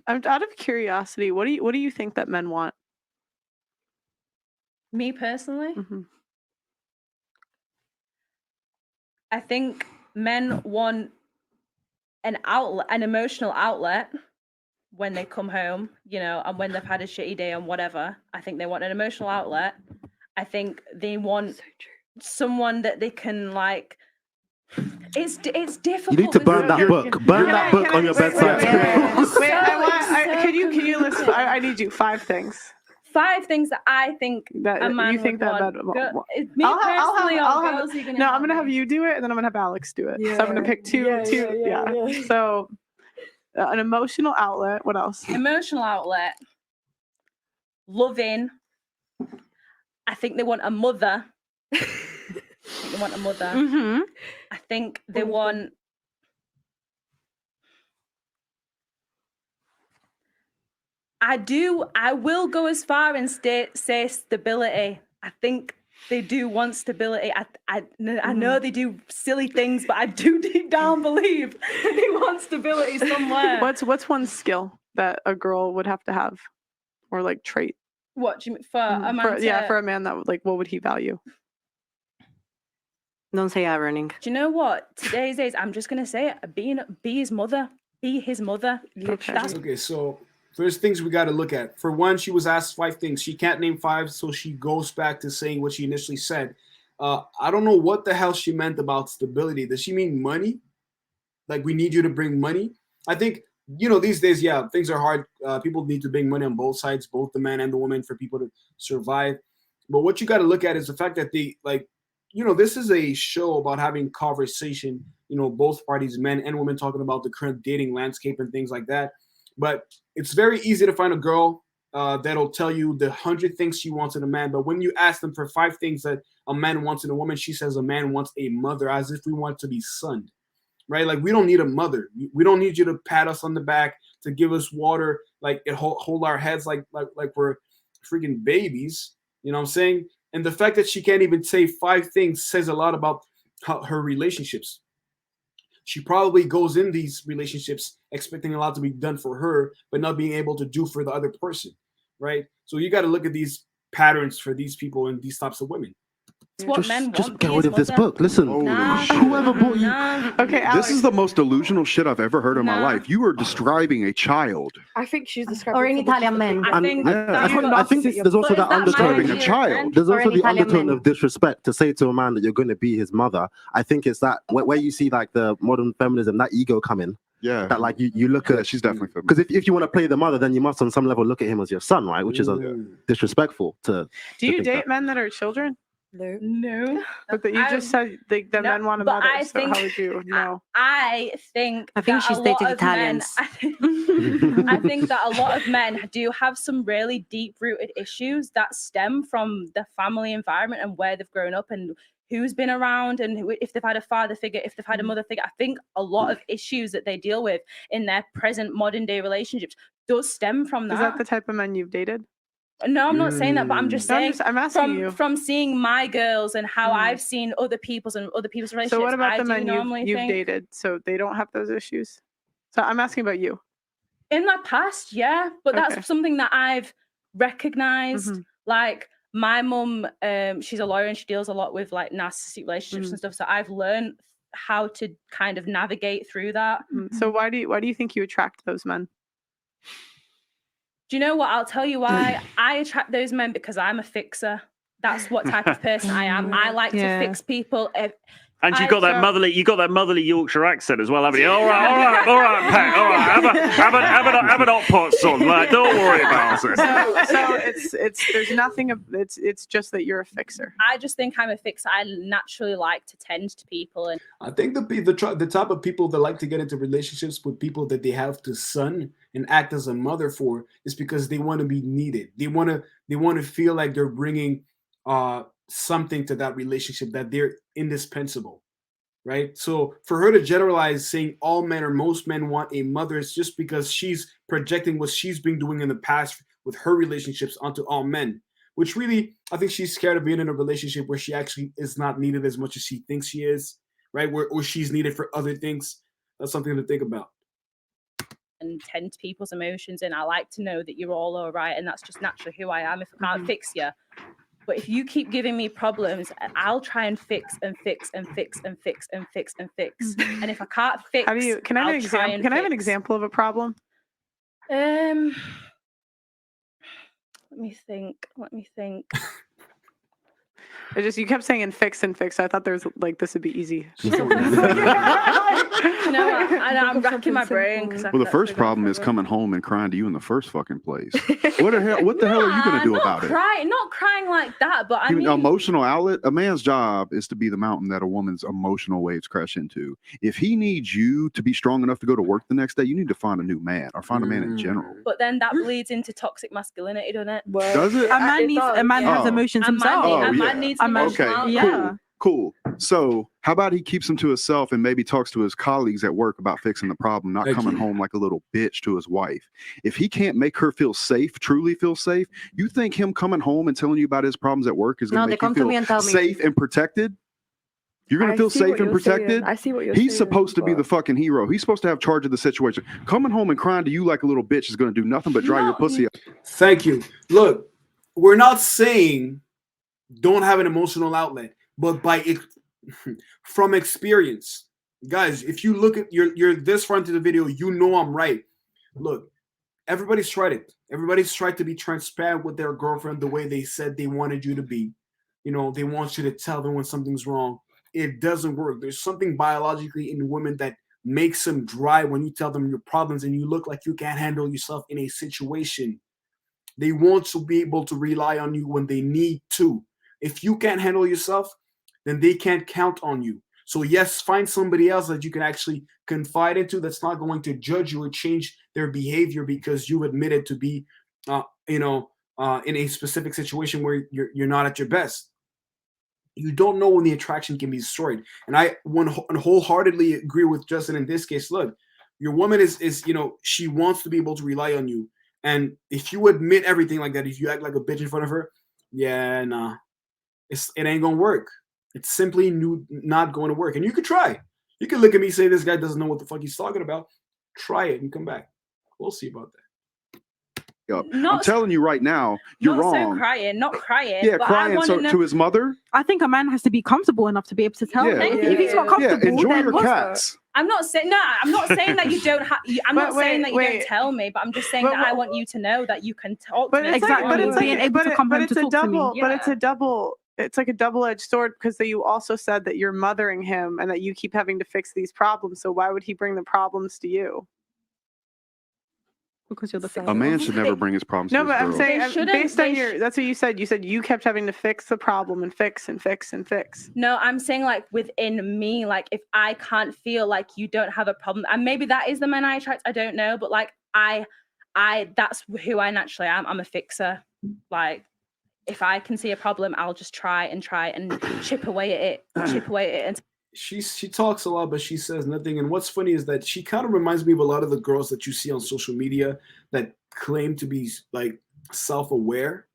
I'm out of curiosity. What do you think that men want? Me personally, Mm-hmm. I think men want an outlet, an emotional outlet when they come home, you know, and when they've had a shitty day and whatever. I think they want an emotional outlet. I think they want someone that they can like. It's difficult. You need to burn that book. Burn that book on your bedside table. Can you list? I need you 5 things. 5 things that I think that a man you think would that want. men want. Me personally, girls are gonna. No, I'm gonna have you do it, and then I'm gonna have Alex do it. Yeah. So I'm gonna pick two. Yeah. So an emotional outlet. What else? Emotional outlet. Loving. I think they want a mother. They want a mother. Mm-hmm. I think they want. I will go as far and say stability. I think they do want stability. I know they do silly things, but I do deep down believe they want stability somewhere. What's one skill that a girl would have to have, or like trait? What do you mean for a man? For a man that like, what would he value? Don't say ironing. Do you know what? Today's days, I'm just gonna say it. Be his mother. Be his mother. Okay, so there's things we got to look at. For one, she was asked 5 things. She can't name 5, so she goes back to saying what she initially said. I don't know what the hell she meant about stability. Does she mean money? Like, we need you to bring money? I think, you know, these days, yeah, things are hard. People need to bring money on both sides, both the man and the woman, for people to survive. But what you got to look at is the fact that they, like, you know, this is a show about having conversation, you know, both parties, men and women, talking about the current dating landscape and things like that. But it's very easy to find a girl that'll tell you the 100 things she wants in a man. But when you ask them for 5 things that a man wants in a woman, she says a man wants a mother, as if we want to be sunned, right? Like, we don't need a mother. We don't need you to pat us on the back, to give us water, like hold our heads like we're freaking babies. You know what I'm saying? And the fact that she can't even say 5 things says a lot about her relationships. She probably goes in these relationships expecting a lot to be done for her, but not being able to do for the other person, right? So you got to look at these patterns for these people and these types of women. It's what men want. Just get rid of this book. Listen, whoever bought you. Okay, Alex. This is the most delusional shit I've ever heard in my life. You are describing a child. I think she's describing. Or an Italian man. I think there's also that undertone. Describing a child. There's also an the Italian undertone man. of disrespect to say to a man that you're going to be his mother. I think it's that where you see like the modern feminism, that ego come in. Yeah. That like you look at. She's definitely feminist. Because if you want to play the mother, then you must on some level look at him as your son, right? Which is disrespectful to. Do you date men that are children? No. But you just said the men want a mother. So how would you know? I think she's dating Italians. I think that a lot of men do have some really deep-rooted issues that stem from the family environment and where they've grown up and who's been around and if they've had a father figure, if they've had a mother figure. I think a lot of issues that they deal with in their present modern-day relationships does stem from that. Is that the type of men you've dated? No, I'm not saying that, but I'm just saying I'm asking you. From seeing my girls and how I've seen other people's relationships. So what about the men you've dated? So they don't have those issues? So I'm asking about you. In my past, yeah, but that's something that I've recognized. Like my mum, she's a lawyer and she deals a lot with like narcissistic relationships and stuff. So I've learned how to kind of navigate through that. So why do you think you attract those men? Do you know what? I'll tell you why. I attract those men because I'm a fixer. That's what type of person I am. I like to fix people. And you got that motherly Yorkshire accent as well, haven't you? All right, Pat. All right, have an hot pot, son. Like, don't worry about it. So there's nothing. It's just that you're a fixer. I just think I'm a fixer. I naturally like to tend to people, and I think the type of people that like to get into relationships with people that they have to son and act as a mother for is because they want to be needed. They want to feel like they're bringing something to that relationship, that they're indispensable, right? So for her to generalize saying all men or most men want a mother, it's just because she's projecting what she's been doing in the past with her relationships onto all men, which really, I think she's scared of being in a relationship where she actually is not needed as much as she thinks she is, right? Or she's needed for other things. That's something to think about. and tend to people's emotions, and I like to know that you're all right, and that's just naturally who I am. If I can't fix you, but if you keep giving me problems, I'll try and fix and fix and fix and fix and fix and fix. And if I can't fix, How do you? Can I have an example? Can I have an example of a problem? Let me think. It's just you kept saying and fix and fix. I thought there was like this would be easy. No, I'm racking my brain. Well, the first problem is coming home and crying to you in the first fucking place. What the hell are you gonna do about it? Not crying like that, but I mean, emotional outlet. A man's job is to be the mountain that a woman's emotional waves crash into. If he needs you to be strong enough to go to work the next day, you need to find a new man or find a man in general. But then that bleeds into toxic masculinity, doesn't it? Does it? A man has emotions himself. A man needs Okay, cool. So how about he keeps them to himself and maybe talks to his colleagues at work about fixing the problem, not coming home like a little bitch to his wife. If he can't make her feel safe, truly feel safe, you think him coming home and telling you about his problems at work is going to make you feel safe and protected? You're going to feel safe and protected? I see what you're saying. He's supposed to be the fucking hero. He's supposed to have charge of the situation. Coming home and crying to you like a little bitch is going to do nothing but dry your pussy up. Thank you. Look, we're not saying don't have an emotional outlet, but from experience, guys, if you look at you're this far into the video, you know I'm right. Look, everybody's tried it. Everybody's tried to be transparent with their girlfriend the way they said they wanted you to be. You know, they want you to tell them when something's wrong. It doesn't work. There's something biologically in women that makes them dry when you tell them your problems and you look like you can't handle yourself in a situation. They want to be able to rely on you when they need to. If you can't handle yourself, then they can't count on you. So yes, find somebody else that you can actually confide into that's not going to judge you or change their behavior because you admitted to be, in a specific situation where you're not at your best. You don't know when the attraction can be destroyed. And I wholeheartedly agree with Justin in this case. Look, your woman is she wants to be able to rely on you. And if you admit everything like that, if you act like a bitch in front of her, yeah, nah, it ain't gonna work. It's simply not going to work. And you could try. You could look at me and say, this guy doesn't know what the fuck he's talking about. Try it and come back. We'll see about that. I'm telling you right now, you're wrong. Not crying. Yeah, crying to his mother. I think a man has to be comfortable enough to be able to tell him. If he's not comfortable, enjoy then your cats. I'm not saying that you don't have. I'm not saying that you don't tell me, but I'm just saying that I want you to know that you can talk to me. It's like a double-edged sword because you also said that you're mothering him and that you keep having to fix these problems. So why would he bring the problems to you? Because you're the same. A man should never bring his problems to his girl. I'm saying based on that's what you said. You said you kept having to fix the problem and fix and fix and fix. No, I'm saying like within me, like if I can't feel like you don't have a problem, and maybe that is the man I attract, I don't know, but like I that's who I naturally am. I'm a fixer. Like if I can see a problem, I'll just try and chip away at it, and she talks a lot, but she says nothing. And what's funny is that she kind of reminds me of a lot of the girls that you see on social media that claim to be like self-aware,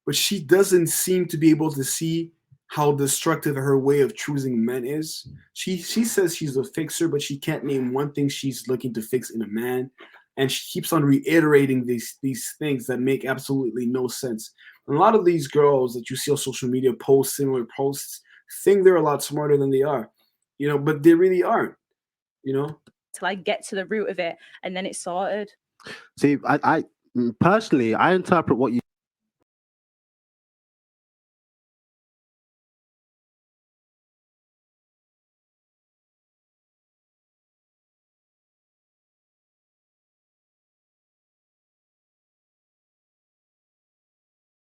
but she doesn't seem to be able to see how destructive her way of choosing men is. She says she's a fixer, but she can't name one thing she's looking to fix in a man. And she keeps on reiterating these things that make absolutely no sense. And a lot of these girls that you see on social media post similar posts think they're a lot smarter than they are, but they really aren't, to like get to the root of it and then it's sorted. See, I personally, I interpret what you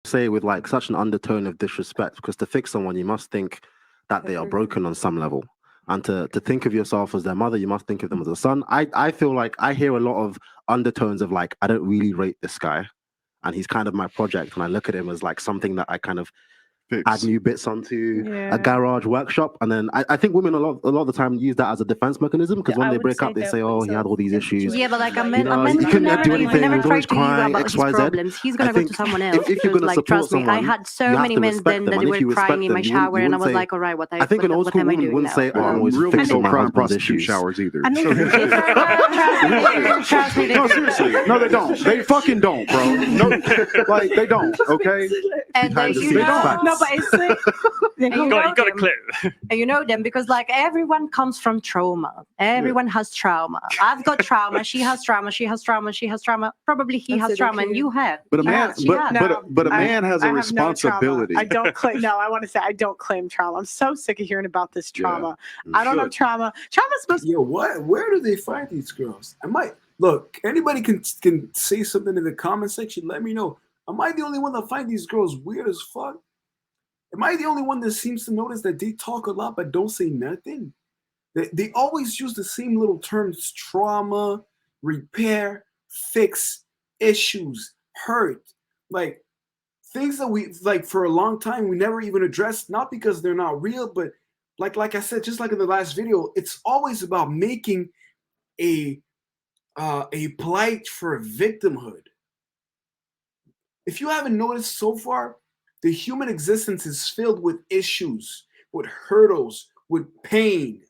say with like such an undertone of disrespect, because to fix someone, you must think that they are broken on some level. And to think of yourself as their mother, you must think of them as a son. I feel like I hear a lot of undertones of like, I don't really rate this guy. And he's kind of my project. And I look at him as like something that I kind of add new bits onto Yeah. a garage workshop, and then I think women a lot of the time use that as a defense mechanism because when I they would break say up, they don't say, put "Oh, he had yourself all these in issues." Yeah, but like a situations man, where a man you will couldn't never, do will anything, never he was try always to you crying, about X, his Y, Z. problems. He's I gonna go think to someone else. if you're Because gonna like, support trust me, I someone, had you so have many to men respect then them, that and they if were you respect crying in them, my you wouldn't shower, and I was say. like, all right, I think an old what school am I woman doing wouldn't now? say, "Oh, I'm always Real men fixing don't my cry in husband's prostitute issues." showers either. And So look, here's the Trust me, they No, do. seriously. No, they don't. They fucking don't, bro. No, like they don't. Okay. And Behind the you scenes know, facts. no, but it's like, and you You know got to them. clip. And you know them because like everyone comes from trauma. Everyone has trauma. I've got trauma. She has trauma. She has trauma. She has trauma. Probably he That's has it, trauma, and okay. you have. But a He man, has, she but has. but a, but a I- man has a I have no trauma. responsibility. I don't claim. No, I want to say I don't claim trauma. I'm so sick of hearing about this Yeah. trauma. You I don't have should. trauma. Trauma's supposed to. Yo, what? Where do they find these girls? I might look. Anybody can say something in the comment section. Let me know. Am I the only one that find these girls weird as fuck? Am I the only one that seems to notice that they talk a lot but don't say nothing? They always use the same little terms: trauma, repair, fix, issues, hurt. Like things that we like for a long time we never even addressed, not because they're not real, but like I said, just like in the last video, it's always about making a plight for victimhood. If you haven't noticed so far, the human existence is filled with issues, with hurdles, with pain.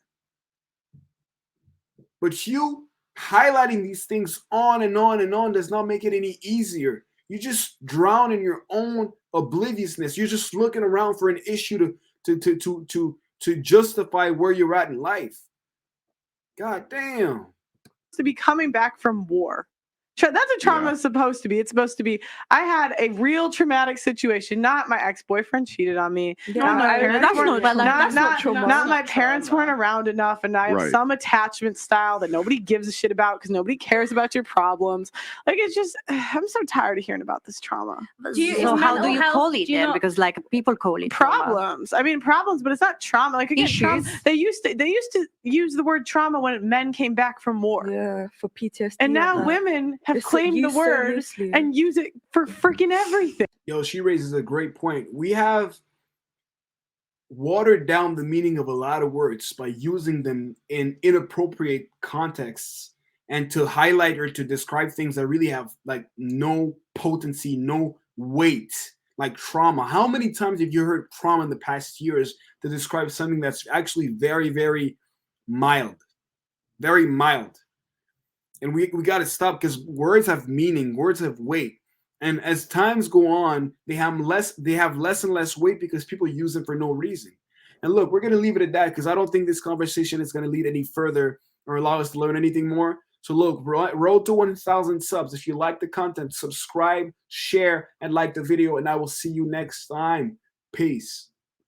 But you highlighting these things on and on and on does not make it any easier. You just drown in your own obliviousness. You're just looking around for an issue to justify where you're at in life. God damn. To be coming back from war. That's what trauma is supposed to be. It's supposed to be, I had a real traumatic situation. Not my ex-boyfriend cheated on me. Not my parents that's weren't- not- not- that's not not my trauma. parents weren't around enough, and I have Right. some attachment style that nobody gives a shit about because nobody cares about your problems. Like it's just, I'm so tired of hearing about this trauma. Do you- So is how do mental you health- call it do you then? not- Because like people call it trauma. Problems. I mean problems, but it's not trauma. Like again, trauma, Issues. they used to use the word trauma when men came back from war. Yeah, for PTSD. And now like, women have it's claimed the used so word loosely. and use it for freaking everything. Yo, she raises a great point. We have watered down the meaning of a lot of words by using them in inappropriate contexts and to highlight or to describe things that really have like no potency, no weight, like trauma. How many times have you heard trauma in the past years to describe something that's actually very, very mild? Very mild. And we got to stop because words have meaning, words have weight. And as times go on, they have less and less weight because people use them for no reason. And look, we're gonna leave it at that because I don't think this conversation is gonna lead any further or allow us to learn anything more. So look, road to 1,000 subs. If you like the content, subscribe, share, and like the video, and I will see you next time. Peace.